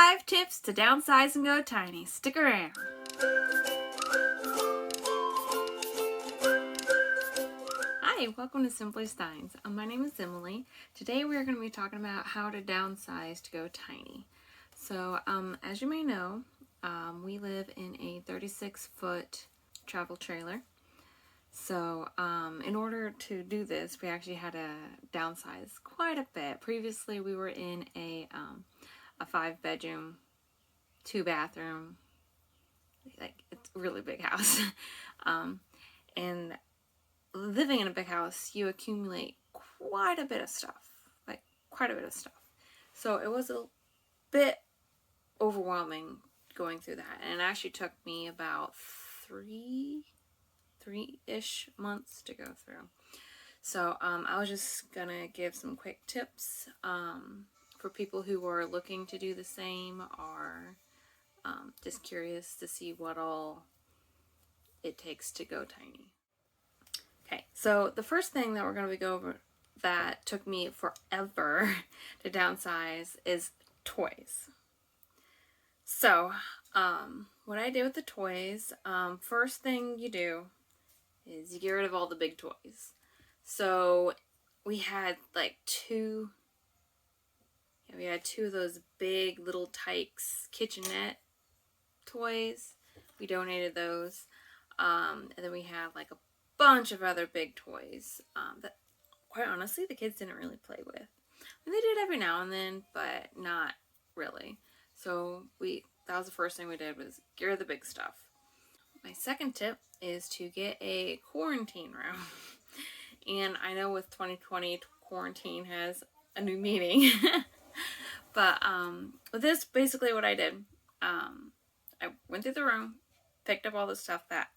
5 tips to downsize and go tiny. Stick around. Hi, welcome to Simply Steins. My name is Emily. Today we are going to be talking about how to downsize to go tiny. So, as you may know, we live in a 36-foot travel trailer. So, in order to do this, we actually had to downsize quite a bit. Previously, we were in a 5-bedroom, 2-bathroom, like, it's a really big house. And living in a big house, you accumulate quite a bit of stuff. So it was a bit overwhelming going through that. And it actually took me about three-ish months to go through. So I was just gonna give some quick tips for people who are looking to do the same, or just curious to see what all it takes to go tiny. Okay, so the first thing that we're going to go over that took me forever to downsize is toys. So, what I did with the toys, first thing you do is you get rid of all the big toys. So, we had like two of those big little Tykes kitchenette toys. We donated those. And then we had like a bunch of other big toys that, quite honestly, the kids didn't really play with. And they did every now and then, but not really. So that was the first thing we did, was get rid of the big stuff. My second tip is to get a quarantine room. And I know with 2020, quarantine has a new meaning. But with this, basically what I did, I went through the room, picked up all the stuff that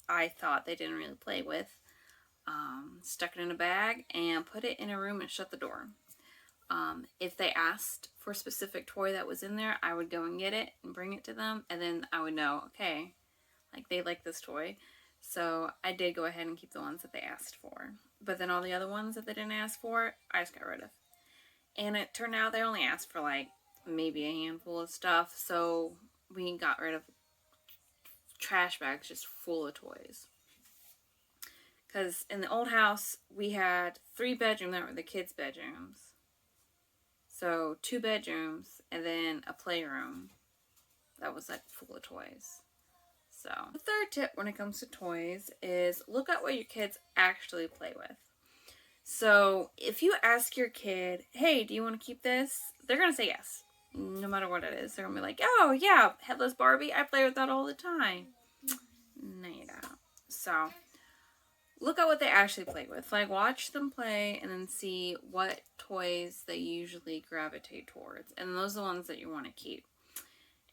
I thought they didn't really play with, stuck it in a bag, and put it in a room and shut the door. If they asked for a specific toy that was in there, I would go and get it and bring it to them, and then I would know, okay, like, they like this toy. So I did go ahead and keep the ones that they asked for. But then all the other ones that they didn't ask for, I just got rid of. And it turned out they only asked for like maybe a handful of stuff, so we got rid of trash bags just full of toys. Because in the old house, we had 3 bedrooms that were the kids' bedrooms. So 2 bedrooms and then a playroom that was like full of toys. So the third tip when it comes to toys is look at what your kids actually play with. So if you ask your kid, hey, do you want to keep this? They're going to say yes, no matter what it is. They're going to be like, oh yeah, Headless Barbie, I play with that all the time. No, you don't. So look at what they actually play with. Like, watch them play and then see what toys they usually gravitate towards. And those are the ones that you want to keep.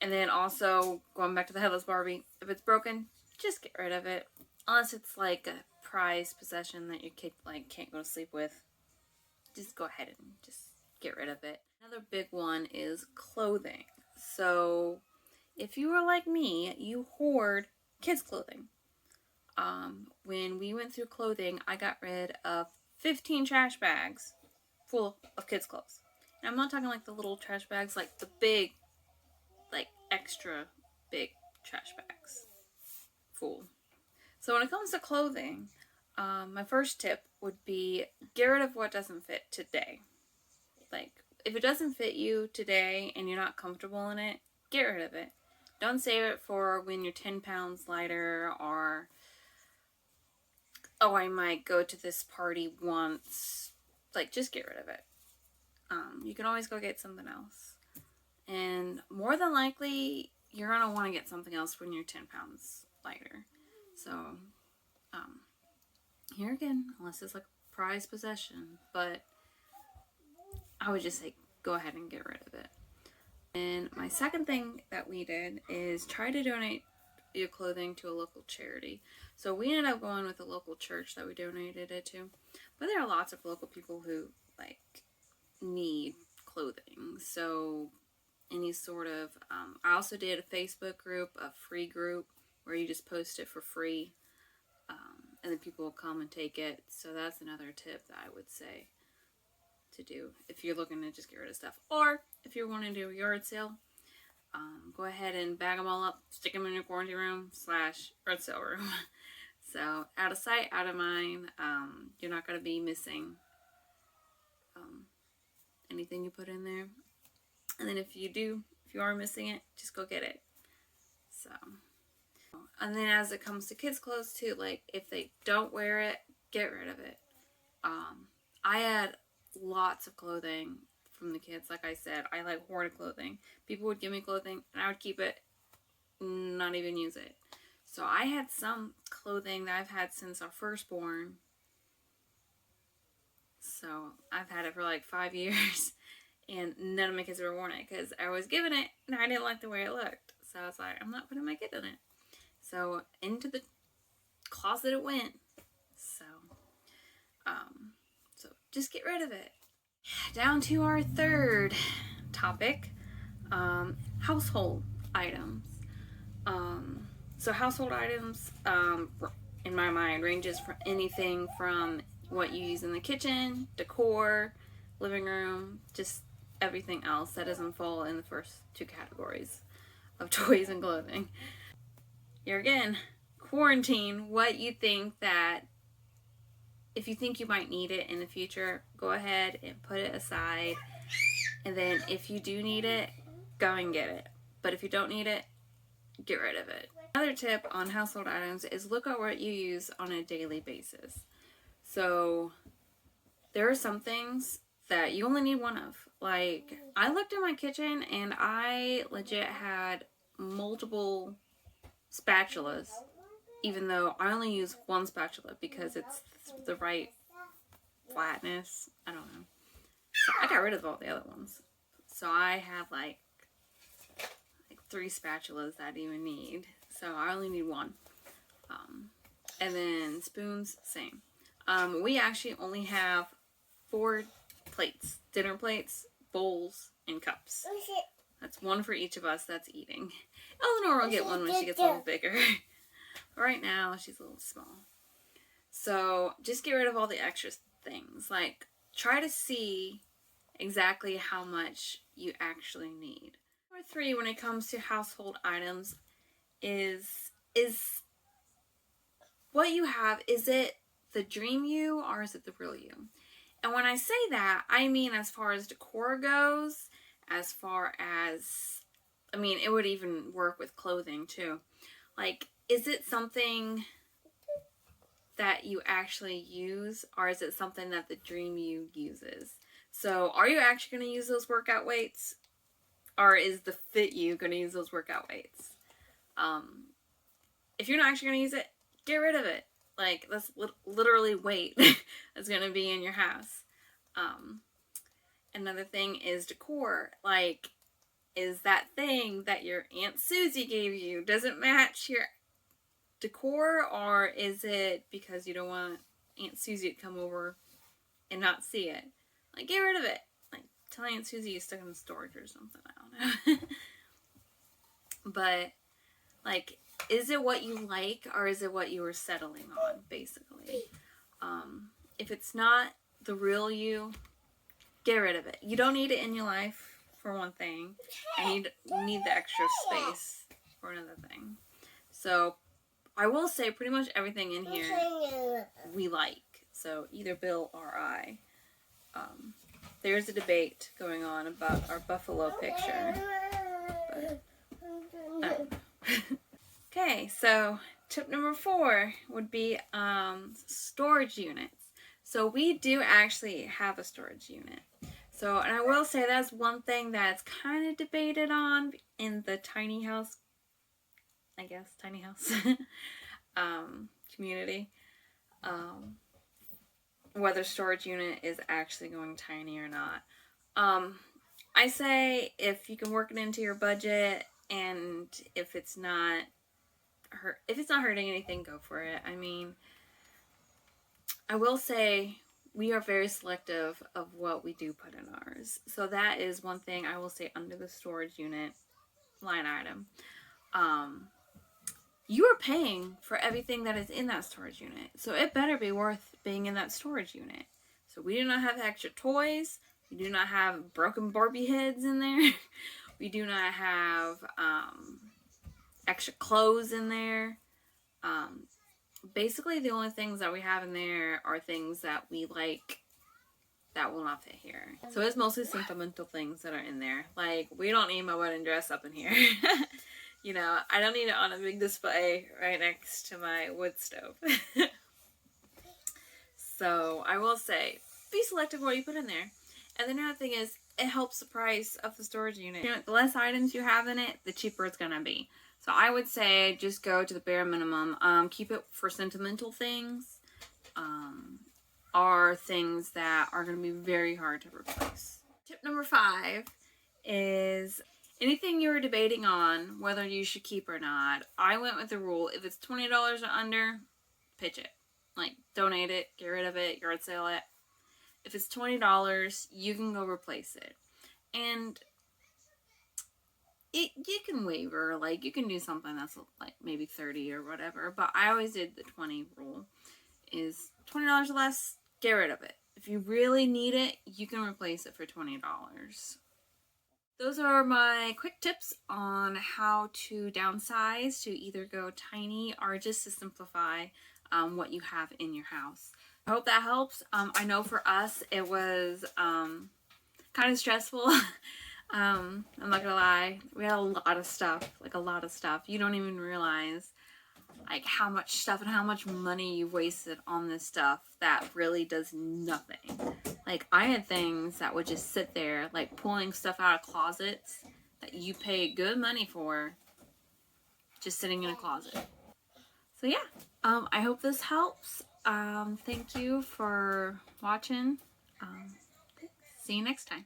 And then also, going back to the Headless Barbie, if it's broken, just get rid of it. Unless it's like a prized possession that your kid like can't go to sleep with. Just go ahead and just get rid of it. Another big one is clothing. So if you are like me, you hoard kids' clothing. When we went through clothing, I got rid of 15 trash bags full of kids' clothes. And I'm not talking like the little trash bags, like the big, like extra big trash bags full. So when it comes to clothing, my first tip would be get rid of what doesn't fit today. Like, if it doesn't fit you today and you're not comfortable in it, get rid of it. Don't save it for when you're 10 pounds lighter, or, oh, I might go to this party once. Like, just get rid of it. You can always go get something else. And more than likely, you're going to want to get something else when you're 10 pounds lighter. So, here again, unless it's like a prized possession, but I would just say go ahead and get rid of it. And my second thing that we did is try to donate your clothing to a local charity. So we ended up going with a local church that we donated it to. But there are lots of local people who like need clothing. So any sort of, I also did a Facebook group, a free group, where you just post it for free. And then people will come and take it. So that's another tip that I would say to do if you're looking to just get rid of stuff. Or if you're wanting to do a yard sale, go ahead and bag them all up, stick them in your quarantine room / red sale room. So out of sight, out of mind. You're not going to be missing anything you put in there. And then if you are missing it, just go get it. So, and then as it comes to kids' clothes too, like if they don't wear it, get rid of it. I had lots of clothing from the kids. Like I said, I like hoarded clothing. People would give me clothing and I would keep it, not even use it. So I had some clothing that I've had since our firstborn. So I've had it for like 5 years and none of my kids ever worn it because I was given it and I didn't like the way it looked. So I was like, I'm not putting my kid in it. So into the closet it went. So just get rid of it. Down to our third topic, household items. So household items, in my mind, ranges from anything from what you use in the kitchen, decor, living room, just everything else that doesn't fall in the first two categories of toys and clothing. Here again, quarantine what you think that if you think you might need it in the future, go ahead and put it aside. And then if you do need it, go and get it. But if you don't need it, get rid of it. Another tip on household items is look at what you use on a daily basis. So there are some things that you only need one of. Like, I looked in my kitchen and I legit had multiple spatulas, even though I only use one spatula because it's the right flatness. I don't know. So I got rid of all the other ones. So I have like 3 spatulas that I even need. So I only need one. And then spoons, same. We actually only have 4 plates. Dinner plates, bowls, and cups. That's one for each of us that's eating. Eleanor will get one when she gets a little bigger. Right now, she's a little small. So just get rid of all the extra things. Like, try to see exactly how much you actually need. Number 3, when it comes to household items, is what you have, is it the dream you or is it the real you? And when I say that, I mean as far as decor goes, as far as, I mean, it would even work with clothing too. Like, is it something that you actually use, or is it something that the dream you uses? So are you actually going to use those workout weights, or is the fit you going to use those workout weights? If you're not actually going to use it, get rid of it. Like, that's literally weight that's going to be in your house. Another thing is decor. Like, is that thing that your Aunt Susie gave you, does it match your decor, or is it because you don't want Aunt Susie to come over and not see it? Like, get rid of it. Like, tell Aunt Susie you stuck it in the storage or something. I don't know. But, like, is it what you like, or is it what you were settling on, basically? If it's not the real you, get rid of it. You don't need it in your life, for one thing. And you need the extra space for another thing. So, I will say pretty much everything in here we like. So, either Bill or I. There's a debate going on about our buffalo picture. But, okay, so tip number 4 would be storage units. So we do actually have a storage unit. So, and I will say that's one thing that's kind of debated on in the tiny house, I guess, tiny house community. Whether storage unit is actually going tiny or not. I say if you can work it into your budget, and if it's not hurting anything, go for it. I mean, I will say we are very selective of what we do put in ours. So that is one thing I will say under the storage unit line item. You are paying for everything that is in that storage unit. So it better be worth being in that storage unit. So we do not have extra toys. We do not have broken Barbie heads in there. We do not have extra clothes in there. Basically, the only things that we have in there are things that we like that will not fit here. So it's mostly sentimental things that are in there. Like, we don't need my wedding dress up in here. You know, I don't need it on a big display right next to my wood stove. So I will say, be selective what you put in there. And then another thing is, it helps the price of the storage unit. You know, the less items you have in it, the cheaper it's gonna be. So I would say just go to the bare minimum. Keep it for sentimental things, or things that are gonna be very hard to replace. Tip number 5 is anything you were debating on whether you should keep or not. I went with the rule, if it's $20 or under, pitch it. Like, donate it, get rid of it, yard sale it. If it's $20, you can go replace it. And you can waiver, like, you can do something that's like maybe 30 or whatever, but I always did the 20 rule. Is $20 or less, get rid of it. If you really need it, you can replace it for $20. Those are my quick tips on how to downsize, to either go tiny or just to simplify what you have in your house. I hope that helps. I know for us it was kind of stressful. I'm not gonna lie. We had a lot of stuff, like a lot of stuff. You don't even realize like how much stuff and how much money you've wasted on this stuff that really does nothing. Like, I had things that would just sit there, like pulling stuff out of closets that you pay good money for, just sitting in a closet. So yeah, I hope this helps. Thank you for watching. See you next time.